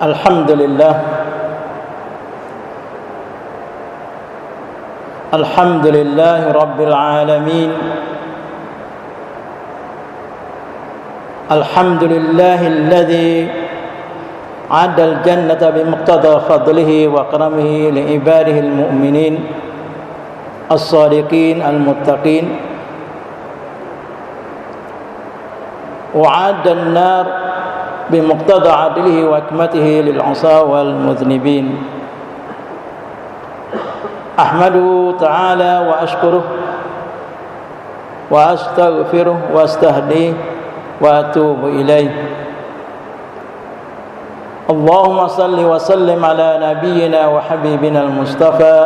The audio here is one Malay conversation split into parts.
Alhamdulillah. Alhamdulillahi Rabbil Alamin. Alhamdulillahilladzi adal jannata bimuqtada fadlihi wa karamihi li ibadihil mu'minin as-sadiqin al-muttaqin wa adal nar بمقتضى عدله وحكمته للعصاة والمذنبين أحمده تعالى وأشكره وأستغفره وأستهديه وأتوب إليه اللهم صل وسلم على نبينا وحبيبنا المصطفى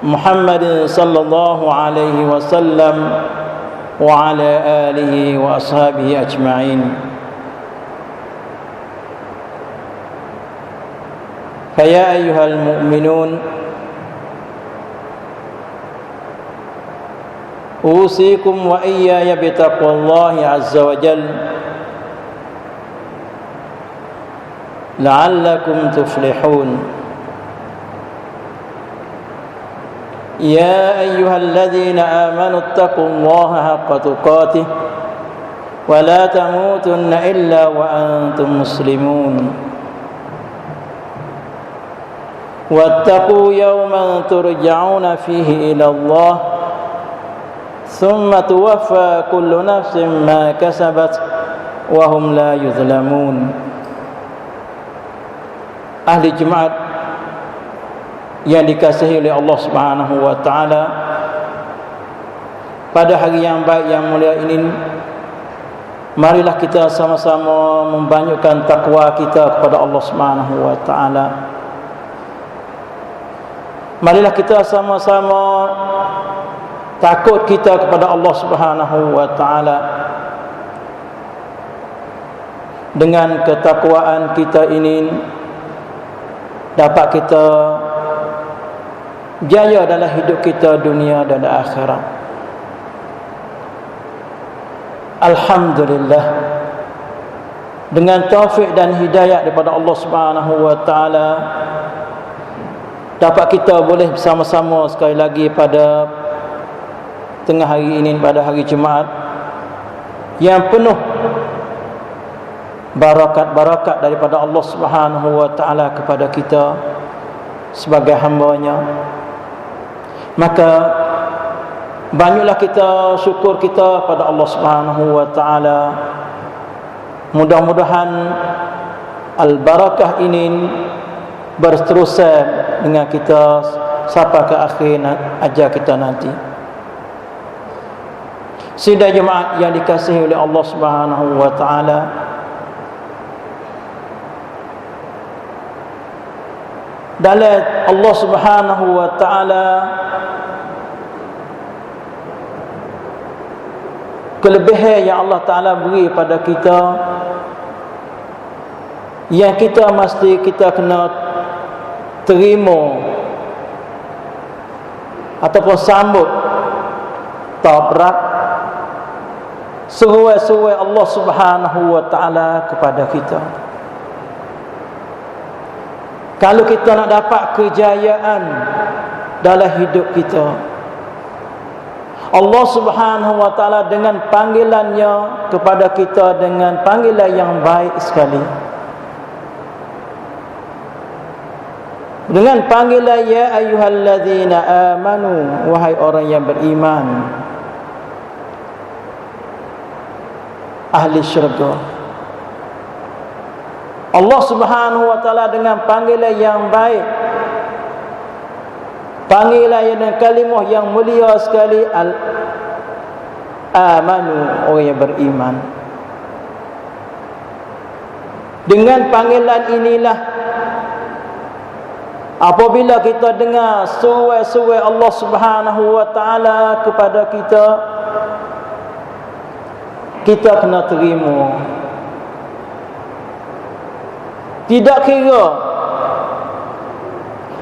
محمد صلى الله عليه وسلم وعلى آله وأصحابه أجمعين. فيا أيها المؤمنون أوصيكم وإياي بتقوى الله عز وجل لعلكم تفلحون. يا أيها الذين آمنوا اتقوا الله حق تقاته ولا تموتن إلا وأنتم مسلمون. واتقوا يوما ترجعون فيه إلى الله ثم توفى كل نفس ما كسبت وهم لا يظلمون. Ahli jemaat yang dikasihi oleh Allah Subhanahu wa taala, pada hari yang baik yang mulia ini, marilah kita sama-sama membanyakkan takwa kita kepada Allah Subhanahu wa taala. Marilah kita sama-sama takut kita kepada Allah Subhanahu wa taala. Dengan ketakwaan kita ini dapat kita jaya dalam hidup kita dunia dan akhirat. Alhamdulillah, dengan taufik dan hidayah daripada Allah Subhanahu wa taala, dapat kita boleh bersama-sama sekali lagi pada tengah hari ini, pada hari Jumaat yang penuh barakat-barakat daripada Allah Subhanahu wa taala kepada kita sebagai hamba-Nya. Maka banyaklah kita syukur kita pada Allah Subhanahu wa taala. Mudah-mudahan al-barakah ini berterusan dengan kita sampai ke akhir ajal kita nanti. Sidang jemaat yang dikasihi oleh Allah Subhanahu wa taala, dalam Allah Subhanahu wa taala kelebihan yang Allah taala beri pada kita, yang kita mesti kita kena terima ataupun sambut tabrak seruai-seruai Allah Subhanahu wa taala kepada kita. Kalau kita nak dapat kejayaan dalam hidup kita, Allah Subhanahu wa taala dengan panggilannya kepada kita dengan panggilan yang baik sekali. Dengan panggilan ya ayyuhalladzina amanu, wahai orang yang beriman, ahli syurga. Allah Subhanahu wa taala dengan panggilan yang baik, panggilan yang kalimah yang mulia sekali, amanu, orang yang beriman. Dengan panggilan inilah, apabila kita dengar seruai-seruai Allah Subhanahu wa taala kepada kita, kita kena terima. Tidak kira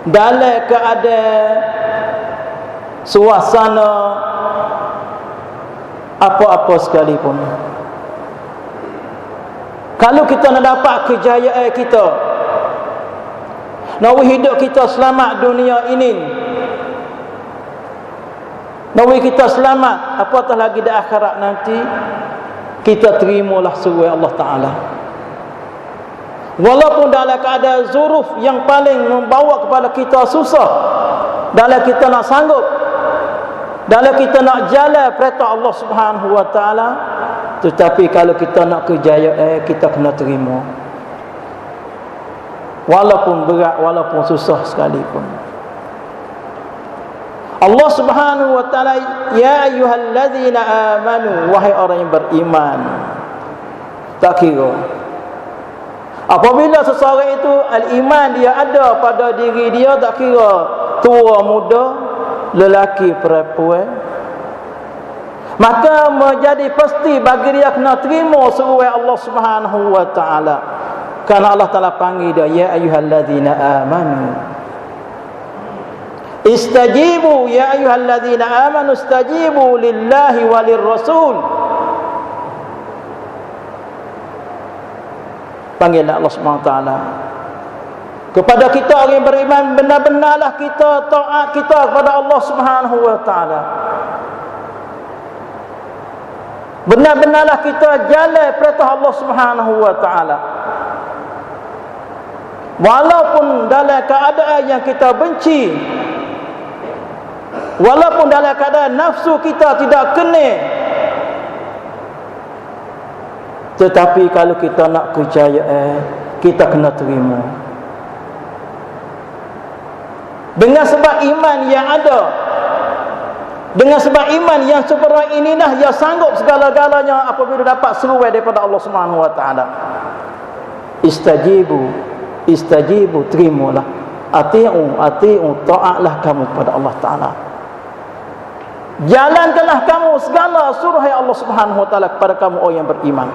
dalam keadaan suasana apa-apa sekalipun. Kalau kita nak dapat kejayaan kita, nak hidup kita selamat dunia ini, nak kita selamat apatah lagi di akhirat nanti, kita terimalah seruan Allah Ta'ala. Walaupun dalam keadaan zuruf yang paling membawa kepada kita susah, dalam kita nak sanggup, dalam kita nak jalan perintah Allah Subhanahu Wa Ta'ala, tetapi kalau kita nak kejayaan, kita kena terima, walaupun berat, walaupun susah sekalipun. Allah Subhanahu Wa Ta'ala, ya ayyuhallazina amanu, wahai orang yang beriman. Tak kira apabila seseorang itu al-iman dia ada pada diri dia, tak kira tua muda, lelaki perempuan, maka menjadi pasti bagi dia kena terima seruan Allah Subhanahu Wa Ta'ala. Kerana Allah Ta'ala panggil dia, ya ayyuhallazina amanu istajibu, ya ayyuhallazina amanu istajibu lillahi walir rasul. Panggillah Allah Subhanahu Wa Ta'ala kepada kita orang yang beriman, benar-benarlah kita taat kita kepada Allah Subhanahu Wa Ta'ala, benar-benarlah kita jalan perintah Allah Subhanahu Wa Ta'ala, walaupun dalam keadaan yang kita benci, walaupun dalam keadaan nafsu kita tidak kena. Tetapi kalau kita nak kejayaan, kita kena terima. Dengan sebab iman yang ada, dengan sebab iman yang sempurna inilah yang sanggup segala-galanya apabila dapat seruan daripada Allah Subhanahu Wa Ta'ala. Istajibu, terimalah. Ati'u, ta'atlah kamu kepada Allah Ta'ala. Jalankanlah kamu segala suruh Allah Subhanahu Wa Ta'ala kepada kamu orang yang beriman.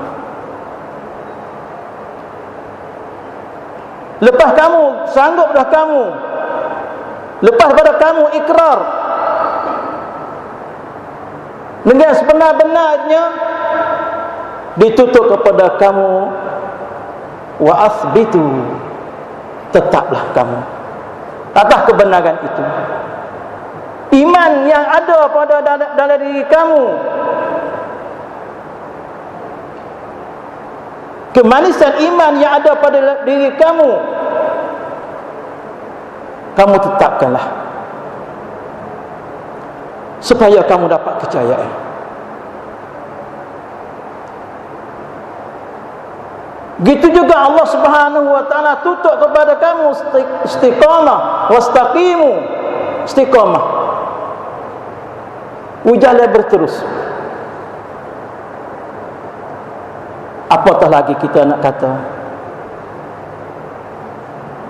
Lepas kamu sanggup dah kamu, lepas pada kamu ikrar dengan sebenar-benarnya, ditutup kepada kamu wa asbitu, tetaplah kamu atas kebenaran itu. Iman yang ada pada dalam diri kamu, kemanisan iman yang ada pada diri kamu, kamu tetapkanlah supaya kamu dapat kejayaan. Gitu juga Allah Subhanahu Wa Ta'ala tutup kepada kamu istiqamah, wastaqimu, istiqamah, ujalan berterus. Apatah lagi kita nak kata,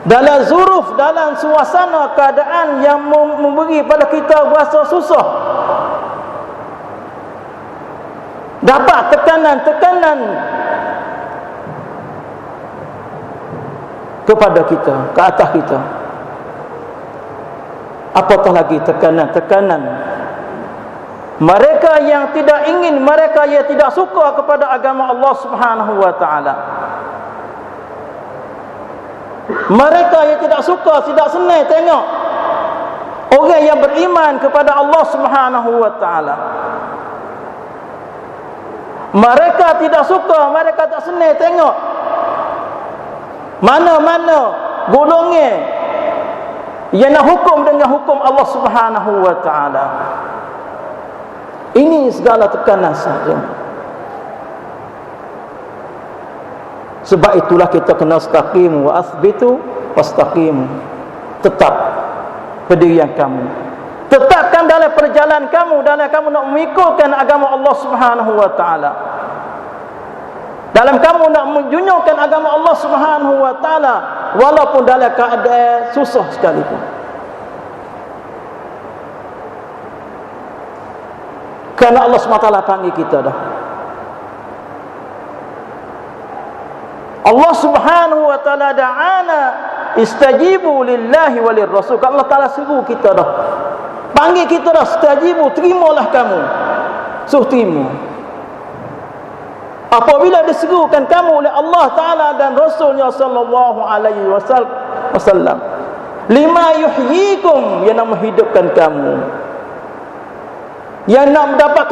dalam zuruf, dalam suasana keadaan yang memberi pada kita rasa susah, dapat tekanan kepada kita, ke atas kita, apatah lagi tekanan mereka yang tidak ingin, mereka yang tidak suka kepada agama Allah Subhanahu Wa Ta'ala, mereka yang tidak suka, tidak senang tengok orang yang beriman kepada Allah Subhanahu Wa Ta'ala. Mereka tidak suka, mereka tak senang tengok mana-mana golongan yang nak hukum dengan hukum Allah Subhanahu Wa Ta'ala. Ini segala tekanan saja. Sebab itulah kita kena istaqimu wa asbitu wastaqimu. Tetap pendirian kamu, tetapkan dalam perjalanan kamu, dalam kamu nak mengikutkan agama Allah Subhanahu Wa Ta'ala, dalam kamu nak menjunjungkan agama Allah Subhanahu Wa Ta'ala, walaupun dalam keadaan susah sekalipun. Kerana Allah SWT panggil kita dah. Allah Subhanahu Wa Ta'ala da'ana istajibu lillahi walir rasul. Allah Ta'ala seru kita dah, panggil kita dah, istajibu, terimalah kamu, suruh terima. apabila diserukan kamu oleh Allah Ta'ala dan Rasulnya sallallahu alaihi wasallam, lima yuhyikum, yang nak menghidupkan kamu, yang nak mendapat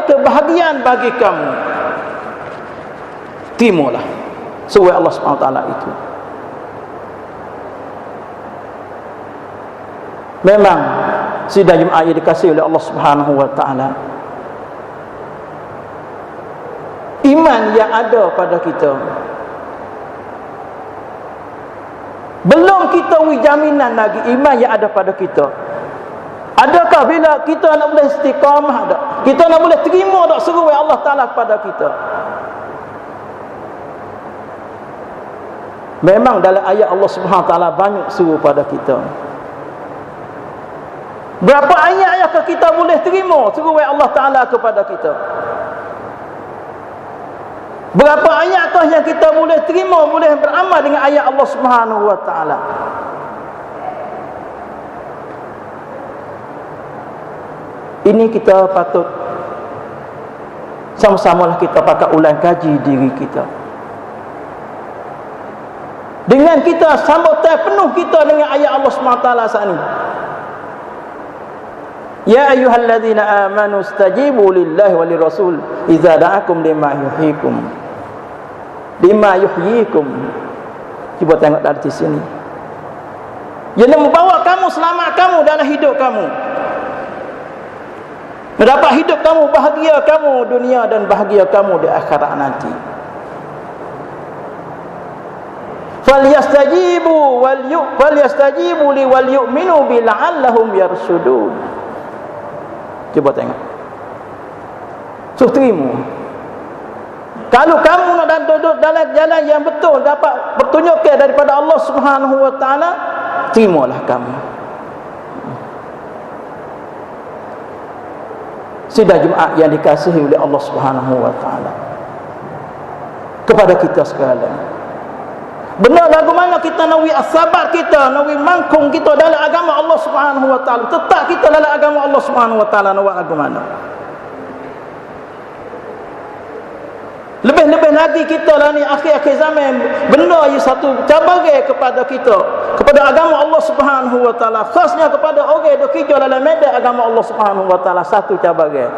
kebahagiaan bagi kamu, terimalah seru Allah Subhanahu Wa Ta'ala itu. Memang sidang Jumaat yang dikasihi oleh Allah Subhanahu Wa Ta'ala, iman yang ada pada kita belum kita beri jaminan lagi iman yang ada pada kita. Adakah bila kita nak boleh istiqamah tak? Kita nak boleh terima tak seru Allah Ta'ala kepada kita? Memang dalam ayat Allah Subhanahu Wa Ta'ala banyak seru pada kita. Berapa ayat yang kita boleh terima seru Allah Ta'ala kepada kita? Berapa ayatkah yang kita boleh terima, boleh beramal dengan ayat Allah Subhanahu Wa Ta'ala? Ini kita patut sama-samalah kita pakai ulang kaji diri kita. Dengan kita sambutan penuh kita dengan ayat Allah Subhanahu Wa Ta'ala saat ini. Ya ayyuhalladzina amanu istajibu lillahi walir rasul idza da'akum lima yuhyikum. Lima yuhyikum. Cuba tengok dari sini. Yang membawa kamu selamat kamu dalam hidup kamu. Mendapat hidup kamu, bahagia kamu dunia dan bahagia kamu di akhirat nanti. Falyastajibu li wal yu'minu bi la'allahum yarshudun. Cuba tengok. So terima. Kalau kamu nak duduk dalam jalan yang betul, dapat petunjuk daripada Allah Subhanahu Wa Ta'ala, terimalah kamu. Sidang Jumaat yang dikasihi oleh Allah Subhanahu Wa Ta'ala, kepada kita sekalian, benar lagu mana kita nawi asabat kita, nawi mangkung kita dalam agama Allah Subhanahu Wa Ta'ala, tetap kita dalam agama Allah Subhanahu Wa Ta'ala, nawi lagu mana. Lebih-lebih lagi kita lah ni akhir-akhir zaman, benda yang satu cabaran kepada kita, kepada agama Allah Subhanahu Wa Ta'ala, khasnya kepada orang yang kerja dalam medan agama Allah Subhanahu Wa Ta'ala, satu cabaran.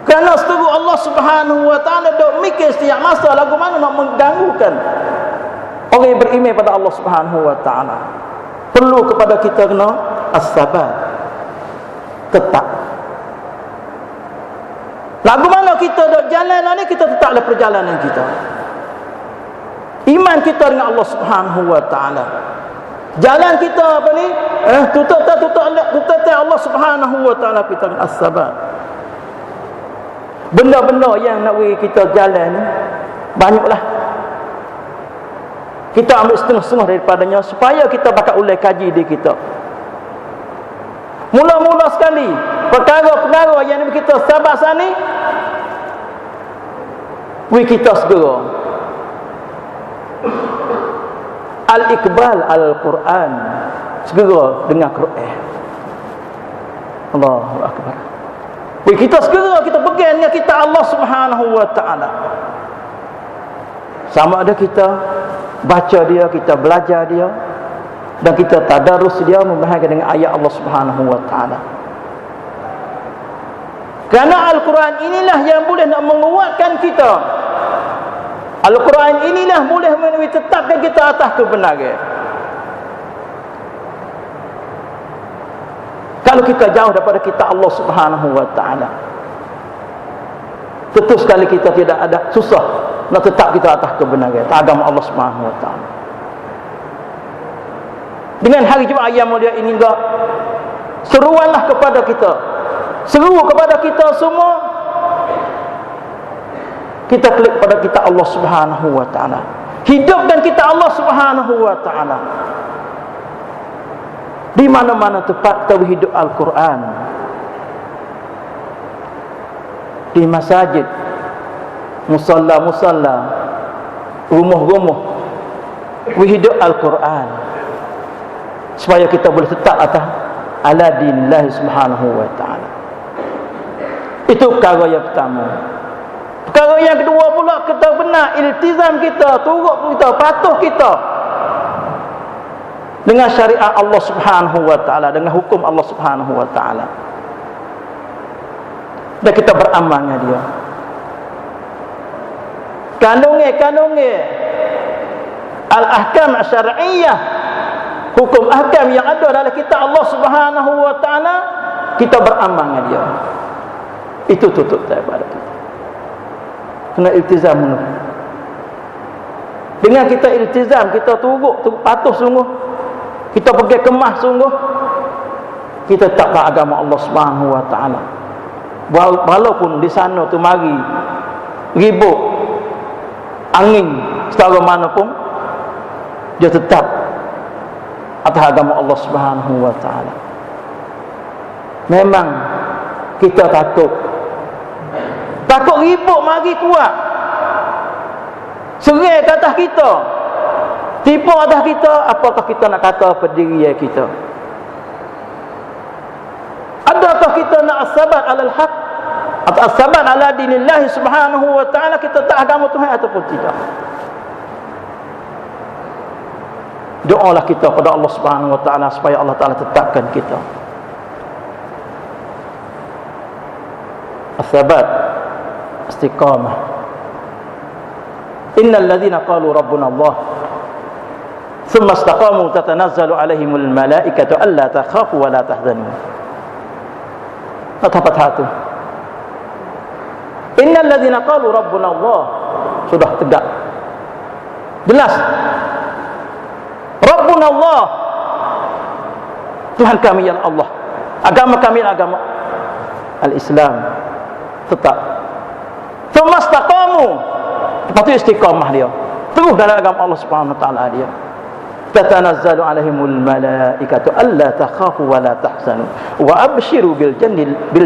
Kerana seteru Allah Subhanahu Wa Ta'ala dok mikir setiap masa lagu mana nak mengganggukan orang yang beriman pada Allah Subhanahu Wa Ta'ala. Perlu kepada kita kena as-sabat, tetap. Lagu mana kita dok jalan ni, kita tetaplah perjalanan kita. Iman kita dengan Allah Subhanahu Wa Ta'ala. Jalan kita apa ni? Tutup Allah Subhanahu Wa Ta'ala, kita as-sabat. Benda-benda yang nak bagi kita jalan ni banyaklah. Kita ambil setengah-setengah daripadanya supaya kita bakal ulai kaji diri kita. Mula-mula sekali perkara-perkara yang kita sabar sana ni, kita segera al-iqbal al-Quran, segera dengar Quran. Allahu Akbar. Kita segera kita pegang dengan kita Allah Subhanahu Wa Ta'ala. Sama ada kita baca dia, kita belajar dia, dan kita tadarus dia, membahagikan dengan ayat Allah Subhanahu Wa Ta'ala. Kerana Al-Quran inilah yang boleh nak menguatkan kita. Al-Quran inilah boleh menetapkan kita atas kebenaran. Kalau kita jauh daripada kita Allah Subhanahu Wa Ta'ala, tentu sekali kita tidak ada, susah nak tetap kita atas kebenaran agama Allah Subhanahu Wa Ta'ala. Dengan hari Jumaat yang mulia ini juga, seruanlah kepada kita, seru kepada kita semua, kita klik pada kita Allah Subhanahu Wa Ta'ala, hidupkan kita Allah Subhanahu Wa Ta'ala. Di mana-mana tempat kita hidup Al-Quran, di masjid, musalla-musalla, rumah-rumah, hidup Al-Quran, supaya kita boleh tetap atas ala dinillah Subhanahu Wa Ta'ala. Itu perkara yang pertama. Perkara yang kedua pula, kita benar iltizam kita, turut kita, patuh kita dengan syariat Allah Subhanahu wa taala, dengan hukum Allah Subhanahu wa taala. Dan kita beramal dengan dia. Kandungan al-ahkam syar'iyyah, hukum ahkam yang ada dalam kitab Allah Subhanahu wa taala, kita beramal dengan dia. Itu tutup daripada kita. Kena iltizam dulu. Dengan kita iltizam, kita turut patuh sungguh, kita pergi kemah sungguh, kita takkan agama Allah Subhanahu wa taala. Walaupun di sana tu mari ribut angin setara mana pun, dia tetap atas agama Allah Subhanahu wa taala. Memang kita takut ribut mari kuat, serai ke atas kita, tipu atas kita. Apakah kita nak kata pendirian kita? Adakah kita nak as-sabat alal haq atau as-sabat ala dinillah Subhanahu wa taala, kita tak agama Tuhan ataupun tidak? Doalah kita kepada Allah Subhanahu wa taala supaya Allah taala tetapkan kita as-sabat, istiqamah. Innal ladzina qalu rabbuna Allah thumma istaqamu tatanazzalu alaihimul malaikatu alla takhafu wa la tahzanu. Apa satu? Innal ladzina qalu rabbuna Allah, sudah tegak, jelas. Rabbuna Allah, Tuhan kami yang Allah, agama kami agama al-Islam, tetap. Thumma istaqamu, lepas itu istiqamah dia, terus dalam agama Allah Subhanahu wa taala dia. Tatanazzalu alaihimul malaikatu alla takhafu wa la tahzanu wa abshiru bil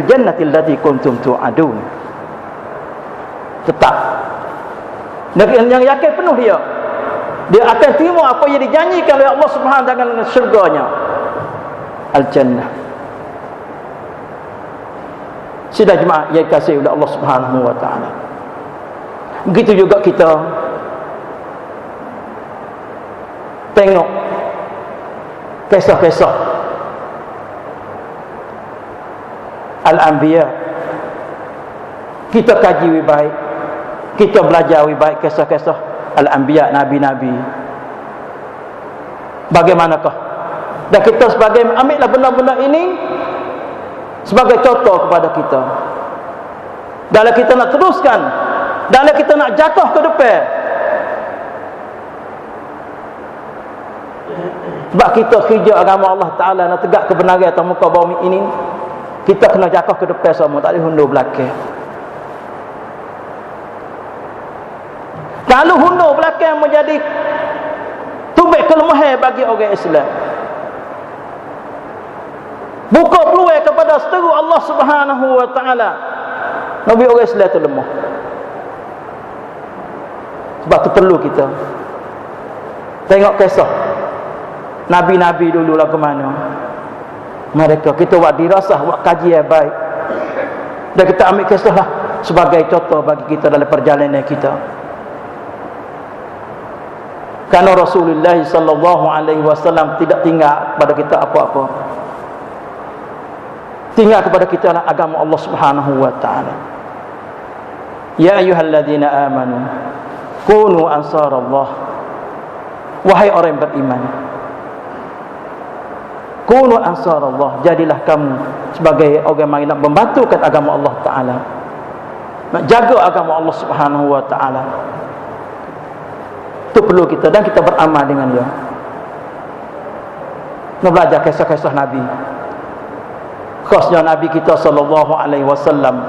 jannati allati kuntum tu'adun. Tetap. Yang yakin penuh dia akan terima apa yang dijanjikan oleh Allah Subhanahu wa taala dengan syurganya, al-jannah. Sudah jemaah yang dikasihi oleh Allah Subhanahu wa taala. Begitu juga kita tengok kisah-kisah al-anbiya, kita kaji lebih baik, kita belajar lebih baik kisah-kisah al-anbiya, nabi-nabi. Bagaimanakah? Dan kita sebagai ambillah benda-benda ini sebagai contoh kepada kita. Dalam kita nak teruskan, dalam kita nak jatuh ke depan. Sebab kita kerja agama Allah Ta'ala, nak tegak kebenaran atas muka bumi ini, kita kena jatuh ke depan semua, tak boleh hundur belakang. Kalau hundur belakang menjadi tubik kelemahan bagi orang Islam, buka peluang kepada seteru Allah Subhanahu wa taala, Nabi orang Islam tu lemah. Sebab tu perlu kita tengok kisah nabi-nabi dulu lah ke mana mereka, kita buat dirasah, buat kajian baik, dan kita ambil kisah lah sebagai contoh bagi kita dalam perjalanan kita. Kerana Rasulullah sallallahu alaihi wasallam tidak tinggal kepada kita apa-apa, tinggal kepada kita adalah agama Allah Subhanahu wa taala. Ya ayyuhalladzina amanu kunu ansarallah, wahai orang yang beriman, kunu ansarallah, jadilah kamu sebagai orang yang nak membantukan agama Allah taala, nak jaga agama Allah Subhanahu wa taala. Itu perlu kita, dan kita beramal dengan dia. Nak belajar kisah-kisah Nabi, khasnya Nabi kita sallallahu alaihi wasallam.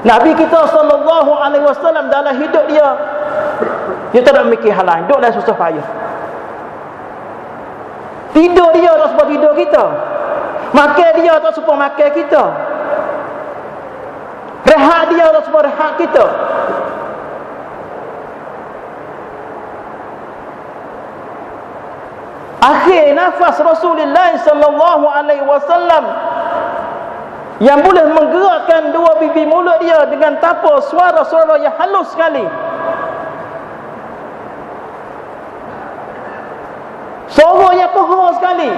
Nabi kita sallallahu alaihi wasallam dalam hidup dia tak ada mikir hal lain, duduk dalam susah payah. Tidur dia tak sebab tidur kita, makan dia tak sebab makan kita, rehat dia tak sebab rehat kita. Akhir nafas Rasulullah sallallahu alaihi wasallam yang boleh menggerakkan dua bibir mulut dia dengan tanpa suara-suara yang halus sekali. Suara yang peha sekali.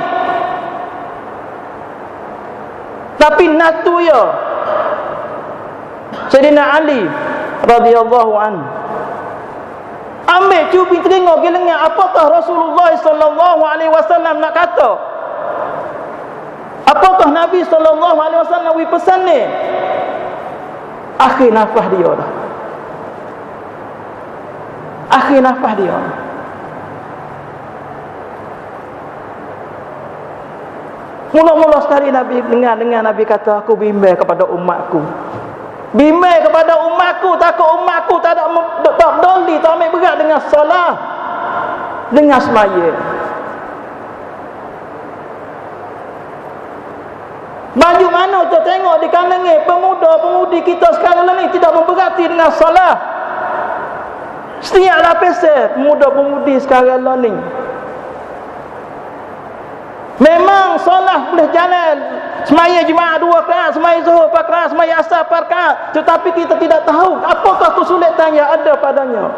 Tapi natu ya Sayyidina Ali radhiyallahu anhu ambil cubit telinga gelengan apakah Rasulullah sallallahu alaihi wasallam nak kata, apakah Nabi sallallahu alaihi wasallam wi pesan ni. Akhir nafas dia dah, akhir nafas dia. Mula-mula sekali Nabi dengar Nabi kata, aku bimbang kepada umatku. Bimbang kepada umatku, takut umatku tak ada peduli, tak ambil berat dengan solat, dengan semaya. Baju mana kita tengok di kalangan pemuda-pemudi kita sekarang ni tidak memberati dengan solat. Setiap lapisan pemuda-pemudi sekarang ni memang solat boleh jalan, semaya jemaah 2 rakaat, semaya zuhur 4 rakaat, semaya asar 4 rakaat, tetapi kita tidak tahu apakah kesulitan yang ada padanya.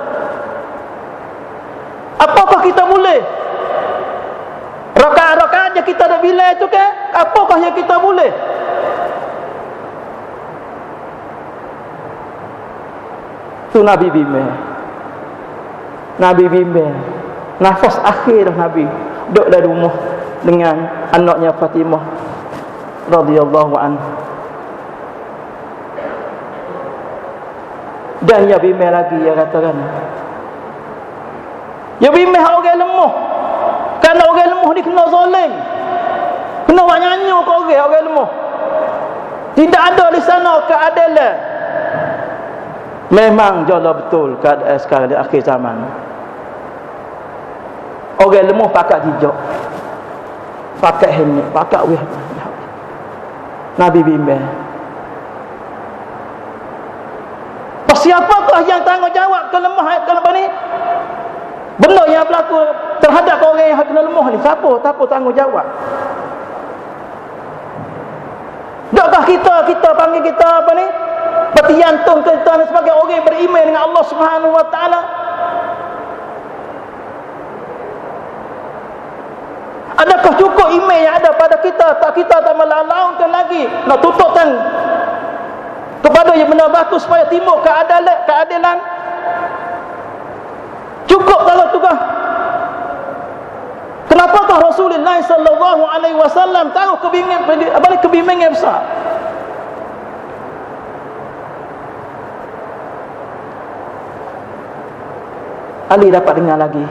Apakah kita boleh rakaat-rakaat yang kita dah bilang itu kan, apakah yang kita boleh? Tu Nabi bimbang. Nabi bimbang. Nafas akhir dah Nabi duduk dalam rumah dengan anaknya Fatimah radhiyallahu anha. Dan ya bimbang lagi, ya katakan, ya bimbang orang lemah. Kerana orang lemah ni kena zalim, kena buat nyanyi ke orang lemah. Tidak ada di sana keadilan. Memang jala betul keadaan sekarang di akhir zaman. Orang lemah pakat hijau, pakat henik, pakat wih. Nabi bimbang. Siapakah yang tanggungjawab kelemahan ni? Benda yang berlaku terhadap orang yang kena lemah ni, siapa tanggungjawab? Takkah kita panggil kita apa ni? Bertiantung kita sebagai orang yang beriman dengan Allah Subhanahu wa taala. Adakah cukup iman yang ada pada kita? Tak, kita tak melalaungkan lagi nak tutupkan kepada yang benda batu supaya timbul keadilan. Cukup kalau tugas. Kenapakah Rasulullah sallallahu alaihi wasallam tahu kebimbangan besar? Ali dapat dengar lagi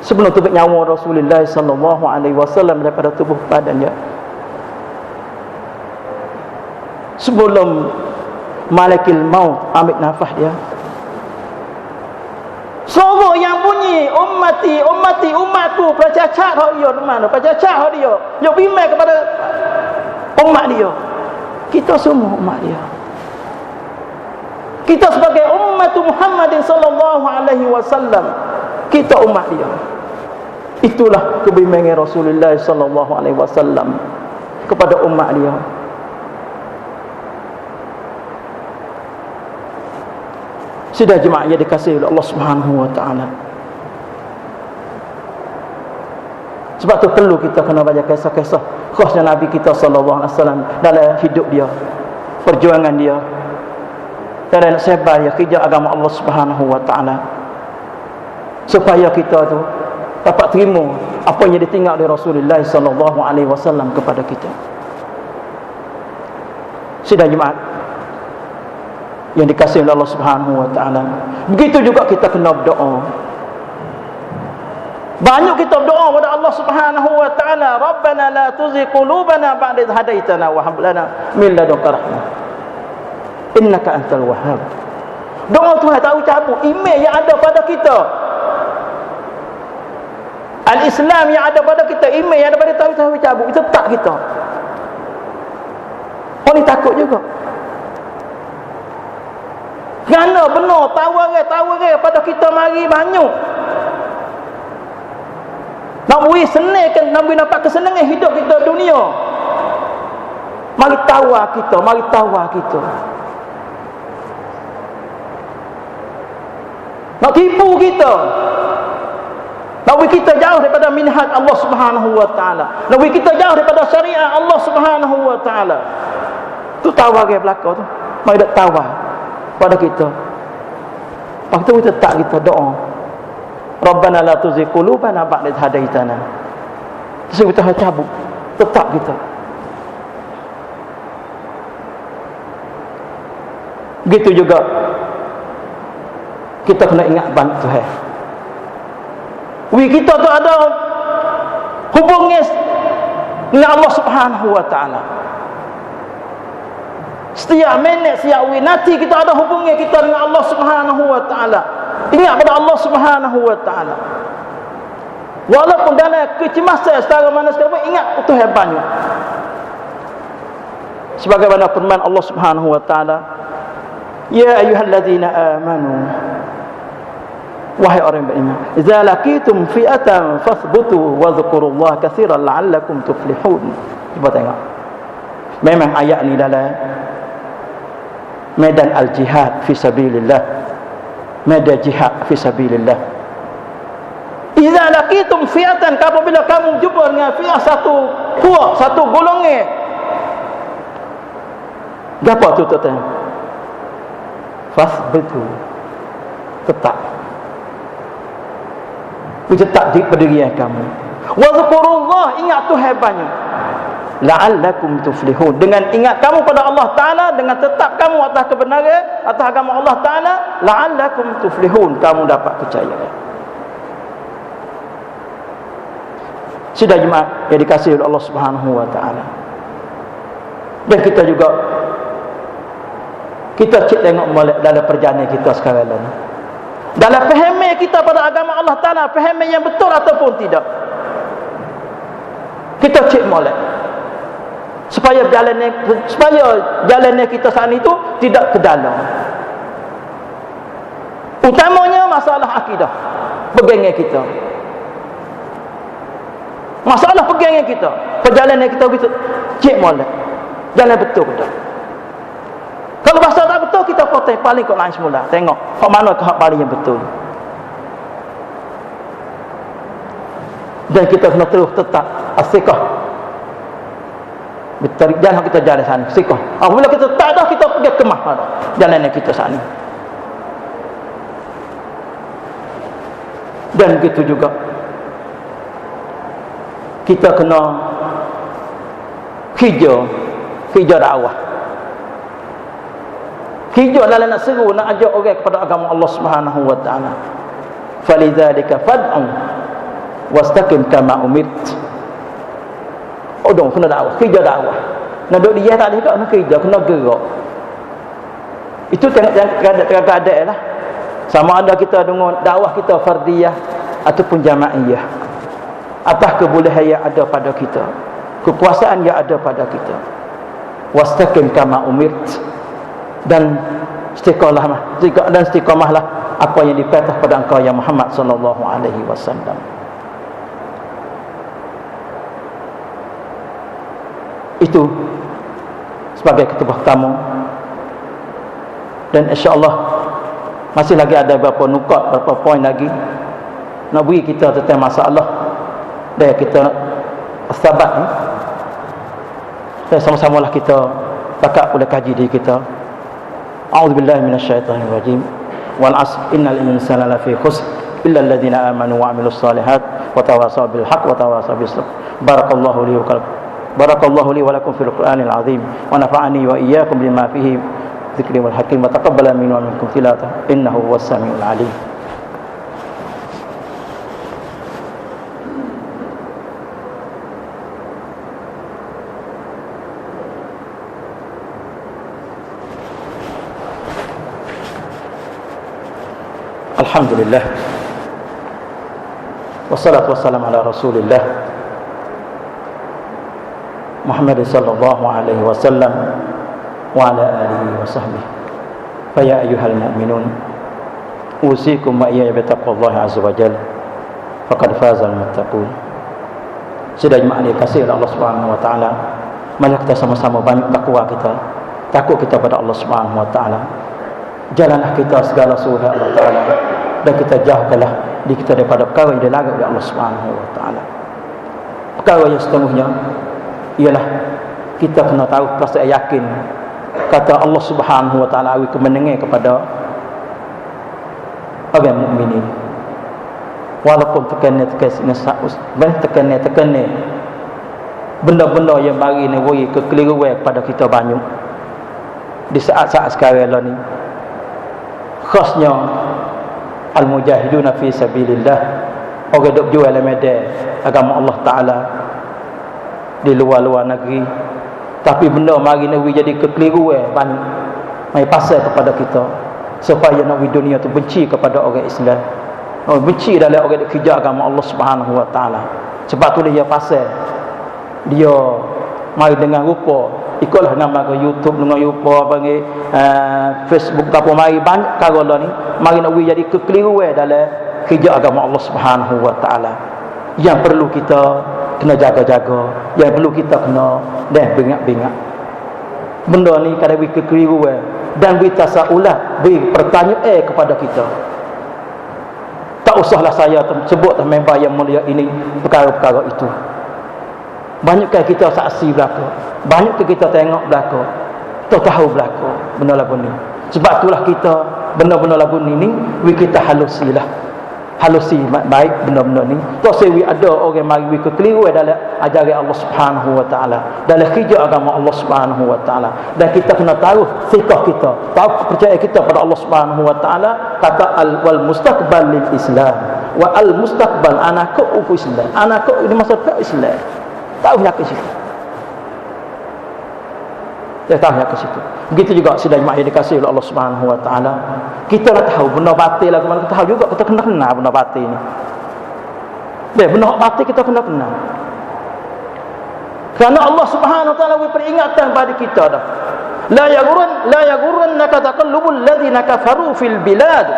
sebelum tubuh nyawa Rasulullah sallallahu alaihi wasallam daripada tubuh badannya, sebelum malakil maut ambil nafas dia, suara yang bunyi umatku, percacat hak dia mana, percacat hak dia, dia bimbang kepada umat dia. Kita semua umat dia, kita sebagai umat Muhammadin sallallahu alaihi wasallam, kita umat dia. Itulah kebimbangan Rasulullah sallallahu alaihi wasallam kepada umat dia. Sudah jemaah yang dikasihi oleh Allah Subhanahu wa taala. Sebab tu perlu kita kena baca kisah-kisah khasnya Nabi kita sallallahu alaihi wasallam dalam hidup dia, perjuangan dia, dalam sebar dia kerja agama Allah Subhanahu wa taala, supaya kita tu dapat terima apa yang ditinggal oleh Rasulullah sallallahu alaihi wasallam kepada kita. Sudah jemaah yang dikasihi oleh Allah Subhanahu wa taala. Begitu juga kita kena berdoa. Banyak kita berdoa kepada Allah Subhanahu wa taala, Rabbana la tuzigh qulubana ba'da idh hadaitana wa hab lana min ladunka rahmah innaka antal wahhab. Doa Tuhan tahu cabut iman yang ada pada kita, al-Islam yang ada pada kita, iman yang ada pada kita tahu cabut, itu tak kita. Orang ni takut juga. Kerana benar tawaran pada kita mari banyak. Nak beri senangkan, nak beri nampak kesenangan hidup kita dunia. Mari tawar kita, mari tawar kita. Nak tipu kita, nak buat kita jauh daripada minhaj Allah Subhanahu wa taala, nak buat kita jauh daripada syariat Allah Subhanahu wa taala. Tu tawar ke belaka tu. Mari dak tawar pada kita. Lepas tu kita tak kita doa. Rabbana la tuzigh qulubana ba'da idh hadaitana. Terus kita cabut, tetap kita. Begitu juga kita kena ingat banyak Tuhan. Kita tu ada hubungan dengan Allah Subhanahu wa taala. Setiap minit, setiap winati kita ada hubungan kita dengan Allah Subhanahu wa taala. Ingat pada Allah Subhanahu wa taala. Walaupun dalam kecemasan secara mana sekalipun, ingat Tuhan banyak. Sebagaimana firman Allah Subhanahu wa taala, ya ayyuhalladzina amanu, wahai orang yang beriman, idza laqitum fi'atan fathbutu wa dhkurullaha katsiran la'allakum tuflihun. Cuba tengok. Memang ayat ni dalam medan al-jihad fi sabilillah. Medan jihad fi sabilillah. Idza laqitum fi'atan, apabila kamu jumpa dengan fi'ah, satu kuat, satu golongan. Gapo tu tuan? Fasbutu, tetap. Tetap di pendirian kamu. Wa zkurullah, ingat Tuhan banyak. La'allakum tuflihun, dengan ingat kamu pada Allah Ta'ala, dengan tetap kamu atas kebenaran, atas agama Allah Ta'ala, la'allakum tuflihun, kamu dapat percaya. Sudah jemaah yang dikasihi oleh Allah Subhanahu wa taala. Dan kita juga kita cek tengok molek dalam perjalanan kita sekarang ni. Dalam fahaman kita pada agama Allah Ta'ala, fahaman yang betul ataupun tidak. Kita cek molek. Supaya jalannya kita saat itu tidak ke dalam. Utamanya masalah akidah, pegangan kita. Masalah pegangan kita, perjalanan kita cek molek. Jalan betul ke tak? Kalau bahasa tak betul, kita potong paling kau lain semula. Tengok hak mana ke hak paling yang betul. Dan kita kena terus tetap as-siqah. Jangan kita jalan sana, siqah. Apabila kita tak ada, kita pergi kemah pada jalan yang kita sana. Dan begitu juga kita kena hijau dakwah. Hijau dalam nak seru, nak ajak orang kepada agama Allah Subhanahu wa taala. Falidzalika fad'u wastaqim kama umirt. Odong kena dakwah, hijau dakwah. Nak duduk dia tak ada, nak hijau, kena gerak. Itu tengok-tengok lah. Sama ada kita dengan dakwah kita fardiyah ataupun jamaiyah. Atas kebolehan yang ada pada kita, kekuasaan yang ada pada kita. Wastaqim kama umirt, dan istiqamahlah apa yang diperintah pada engkau ya Muhammad sallallahu alaihi wasallam. Itu sebagai khutbah pertama. Dan insya-Allah masih lagi ada beberapa nukat, beberapa poin lagi nak beri kita tentang masalah dan kita sabat ni. Dan sama-samalah kita pakat boleh kaji diri kita. A'udzubillahi minasyaitonir rajim. Wal 'asr innal insana lafi khusr illa alladziina aamanu wa 'amilus shalihat wa tawassaw bil haqq wa tawassaw bis sabr. Barakallahu li wa lakum fil Qur'anil 'azim wa nafa'ani wa iyyakum bima fihi dzikri wal hakim wa taqabbala minni wa minkum tilawatahu innahu huwas samiul 'alim. Alhamdulillah, wassalatu wassalamu ala rasulillah Muhammad sallallahu alaihi wasallam wa ala alihi wa sahbihi. Fa ya ayyuhal mu'minun usikum wa iyaya bi taqwallahi azza wa jalla faqad fazal muttaqun. Sudah jemaah dikasihi oleh Allah Subhanahu wa taala, Mari kita sama-sama banyak takwa kita, takut kita pada Allah Subhanahu wa taala. Jalanlah kita segala suruh Allah taala, dan kita jauhkanlah diri kita daripada perkara yang dilarang oleh Allah Subhanahu wa taala. Perkara yang setengahnya ialah kita kena tahu perasaan yakin kata Allah Subhanahu wa taala awi kemenangan kepada orang mukminin. Walaupun tekan benda-benda yang bagi ni beri kekeliruan kepada kita banyak di saat-saat sekarang lah ni, khasnya al-mujahiduna fi sabilillah, orang duk jual medan agama Allah taala di luar-luar negeri, tapi benda mari ni jadi kekeliruan banyak mai pasal kepada kita supaya nak dunia tu benci kepada orang Islam, benci dalam orang yang kerja agama Allah Subhanahu wa taala. Sebab tu dia pasal dia mari dengan rupa ikutlah nama ke YouTube dengan rupa panggil Facebook apa mari banyak perkara ni mari nak jadi kekeliruan dalam kerja agama Allah Subhanahu wa taala, yang perlu kita kena jaga-jaga, yang perlu kita kena bengak-bengak. Benda ni kadang beri kekeliruan dan beri tasaulat, beri pertanyaan kepada kita. Tak usahlah saya sebut member yang mulia ini perkara-perkara itu. Banyakkah kita saksi belaka, banyakkah kita tengok belaka, kita tahu belaka benda lagu ni. Sebab itulah kita benda-benda lagu ni kita halusilah, halusi baik benda-benda ni. Tak sewi ada orang mari kekeliruan dalam ajaran Allah Subhanahu wa taala, dalam kerja agama Allah Subhanahu wa taala, dan kita kena tahu sikap kita, tahu kepercayaan kita pada Allah Subhanahu wa taala. Kata wal mustaqbal lil Islam wa al mustaqbal anaku Islam, anaku ini masa depan Islam. Tahu yang ke situ. Dia tahu yang ke situ. Begitu juga sidang jemaah yang dikasihi oleh Allah Subhanahu wa taala. Kita nak tahu benda batil lah kemana, kita tahu juga kita kena kenal benda batil ni. Benda batil kita kena kenal. Kerana Allah Subhanahu wa taala beri peringatan pada kita dah. La yaghurrannaka taqallubul ladzina kafaru fil bilad.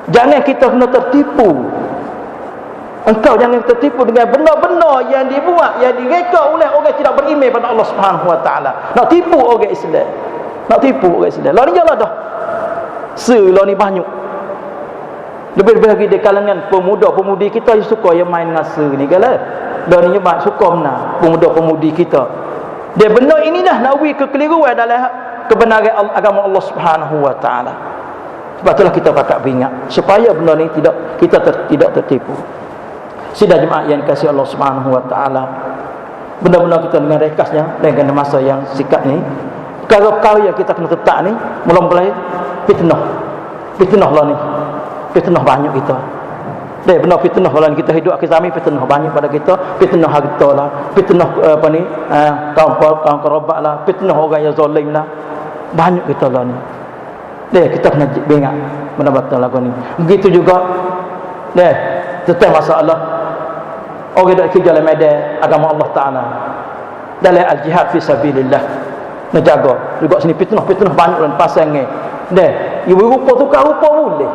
Jangan kita kena tertipu. Engkau jangan tertipu dengan benda-benda yang dibuat, yang direka oleh orang tidak beriman pada Allah Subhanahu wa taala. Nak tipu orang Islam. Nak tipu orang Islam. Lah ni jelah dah. Selah ni banyak. Lebih-lebih lagi di kalangan pemuda-pemudi kita yang suka yang main dengan ni galah. Dah ni banyak suka menang pemuda-pemudi kita. Dia benda inilah nak bagi kekeliruan dalam kebenaran agama Allah Subhanahu wa taala. Sebab itulah kita patut beringat supaya benda ni tidak tertipu. Sidang jemaah yang dikasihi Allah Subhanahu wa taala, benda-benda kita dengan rekasnya dengan masa yang sikat ni, perkara-perkara yang kita kena tetap ni mula-mula fitnah lah ni, fitnah banyak kita. Benda fitnah lah ni, kita hidup akhir zaman fitnah banyak pada kita, fitnah harta lah, fitnah apa ni kaum kerabat lah, fitnah orang yang zalim lah, banyak kita lah ni. Kita kena ingat benda-benda lagu ni. Begitu juga tentang masalah orang yang kerja dalam medan agama Allah taala dalam al-jihad fi sabilillah, nak jaga juga sini fitnah banyak dan pasangnya ibu rupa tukar rupa boleh,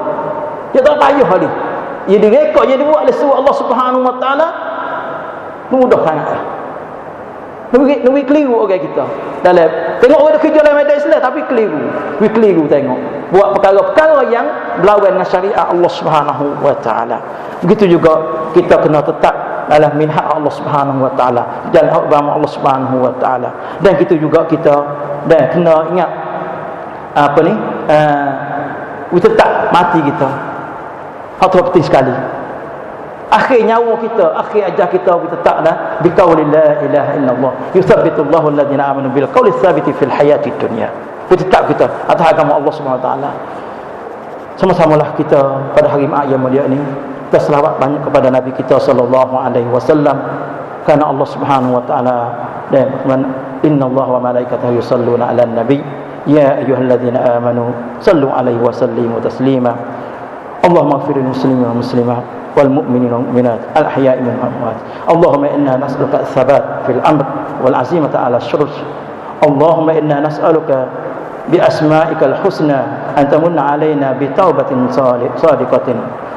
dia tak payah ni, dia direka, dia dibuat oleh suruh Allah Subhanahu wa taala, mudah sangatlah. Nuri keliru orang kita dalam tengok orang kerja dalam medan Islam tapi keliru tengok buat perkara-perkara yang berlawan dengan syariat Allah Subhanahu wa taala. Begitu juga kita kena tetap dalam minhaj Allah Subhanahu wa taala, jalan agama Allah Subhanahu wa taala. Dan kita juga kena ingat apa ni tetap mati kita. Hal penting sekali. Akhir nyawa kita, akhir ajar kita tetaplah biqauli la ilaha illallah yuthabbitullahu alladhina amanu bil qawli tsabiti fil hayatid dunya. Tetap kita atas agama Allah Subhanahu wa taala. Sama-samalah kita pada hari Jumaat yang mulia ini kita selawat banyak kepada Nabi kita sallallahu alaihi wasallam, kerana Allah Subhanahu wa taala dan innallaha wa malaikatahu yusalluna 'alan nabi ya ayyuhalladzina amanu sallu alaihi wa sallimu taslima. Allahumma ighfir lil muslimin wal muslimat wal mu'minin wal mu'minat al ahya'i minhum wal amwat. Allahumma inna nas'aluka ats-tsabat fil amr wal 'azimata 'ala asy-syurur. Allahumma inna nas'aluka bi asma'ikal husna an tamunna 'alaina bi taubatin sadiqatin.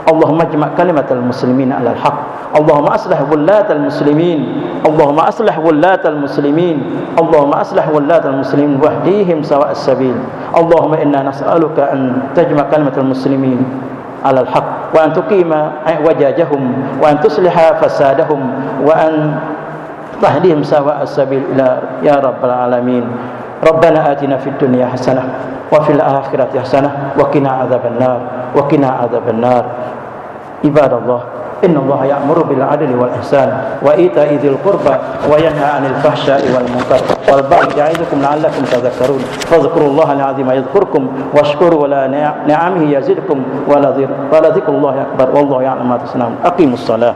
Allahumma ijma' kalimatal muslimin 'alal haqq. Allahumma aslih wullatal muslimin اللهم أصلح ولاة المسلمين اللهم أصلح ولاة المسلمين واهديهم سواء السبيل اللهم إنا نسألك أن تجمع كلمة المسلمين على الحق وأن تقيم وجاجهم وأن تصلح فسادهم وأن تهديهم سواء السبيل إلى يا رب العالمين. ربنا آتنا في الدنيا حسنة وفي الآخرة حسنة وقنا عذاب النار وقنا عذاب النار. عباد الله إن الله يأمر بالعدل والإحسان وإيتاء ذي القربى وينهى عن الفحشاء والمنكر والبغي يعظكم لعلكم تذكرون فاذكروا الله العظيم يذكركم واشكروا ولا نعمه يزدكم ولذكر الله أكبر والله يعلم ما تصنعون. أقيموا الصلاة.